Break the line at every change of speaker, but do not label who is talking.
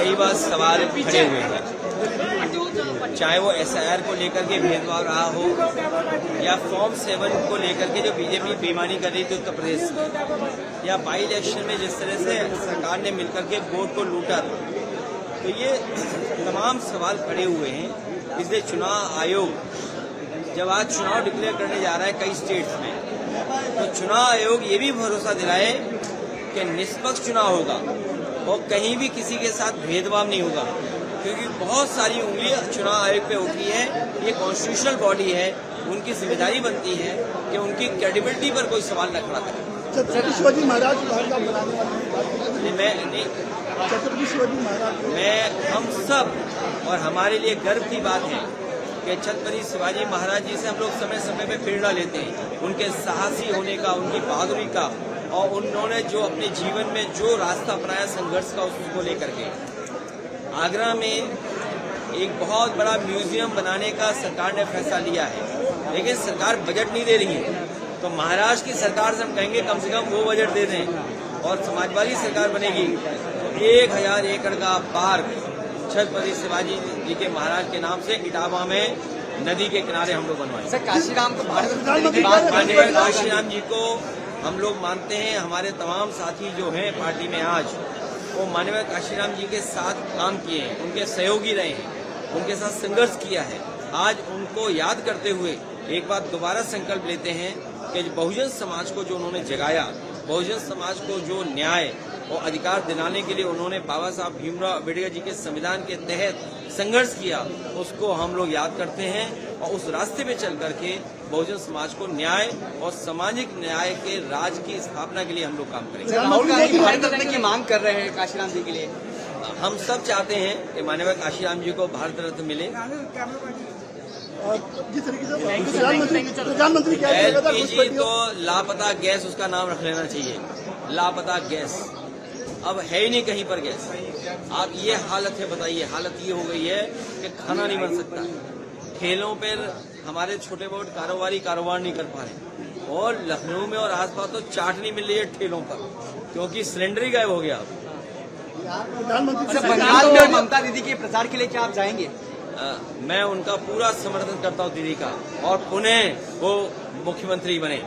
कई बार सवाल खड़े हुए हैं, चाहे वो SIR को लेकर के भेदभाव रहा हो या फॉर्म 7 को लेकर के जो बीजेपी बेईमानी कर रही थी उत्तर प्रदेश में, या बाई इलेक्शन में जिस तरह से सरकार ने मिलकर के वोट को लूटा था। तो ये तमाम सवाल खड़े हुए हैं। इसलिए चुनाव आयोग जब आज चुनाव डिक्लेयर करने जा रहा है कई स्टेट्स में, तो चुनाव आयोग ये भी भरोसा दिलाए कि निष्पक्ष चुनाव होगा और कहीं भी किसी के साथ भेदभाव नहीं होगा, क्योंकि बहुत सारी उंगलियां चुनाव आयोग पे उठी है। ये कॉन्स्टिट्यूशनल बॉडी है, उनकी जिम्मेदारी बनती है कि उनकी क्रेडिबिलिटी पर कोई सवाल न खड़ा करे।
छत्रपति शिवाजी महाराज
हम सब और हमारे लिए गर्व की बात है कि छत्रपति शिवाजी महाराज जी से हम लोग समय समय पे प्रेरणा लेते हैं, उनके साहसी होने का, उनकी बहादुरी का, और उन्होंने जो अपने जीवन में जो रास्ता अपनाया संघर्ष का, उसको लेकर के आगरा में एक बहुत बड़ा म्यूजियम बनाने का सरकार ने फैसला लिया है। लेकिन सरकार बजट नहीं दे रही है, तो महाराष्ट्र की सरकार से हम कहेंगे कम से कम वो बजट दे दें, और समाजवादी सरकार बनेगी तो 1000 एकड़ का पार्क छत्रपति शिवाजी जी के महाराज के नाम से इटावा में नदी के किनारे हम लोग बनवाएंगे।
सर, काशीराम को
माननीय काशीराम जी को हम लोग मानते हैं। हमारे तमाम साथी जो हैं पार्टी में आज, वो माननीय काशीराम जी के साथ काम किए हैं, उनके सहयोगी रहे हैं, उनके साथ संघर्ष किया है। आज उनको याद करते हुए एक बार दोबारा संकल्प लेते हैं कि बहुजन समाज को जो उन्होंने जगाया, बहुजन समाज को जो न्याय और अधिकार दिलाने के लिए उन्होंने बाबा साहब भीमराव अम्बेडकर जी के संविधान के तहत संघर्ष किया, उसको हम लोग याद करते हैं और उस रास्ते पे चल करके बहुजन समाज को न्याय और सामाजिक न्याय के राज की स्थापना के लिए हम लोग काम करेंगे।
राहुल गांधी भारत रत्न की मांग कर रहे हैं काशीराम जी के लिए।
हम सब चाहते हैं कि माननीय काशीराम जी को भारत रत्न मिले।
जिस तरीके से प्रधानमंत्री
LPG तो लापता गैस उसका नाम रख लेना चाहिए, लापता गैस। अब है ही नहीं कहीं पर गैस। आप ये हालत है, बताइए, हालत ये हो गई है कि खाना नहीं बन सकता। ठेलों पर हमारे छोटे बहुत कारोबार नहीं कर पा रहे, और लखनऊ में और आसपास तो चाट नहीं मिल रही है ठेलों पर, क्योंकि सिलेंडर ही गायब हो गया।
प्रधानमंत्री बंगाल में ममता दीदी के प्रचार के लिए क्या आप जाएंगे?
मैं उनका पूरा समर्थन करता हूं दीदी का, और पुनः वो मुख्यमंत्री बने।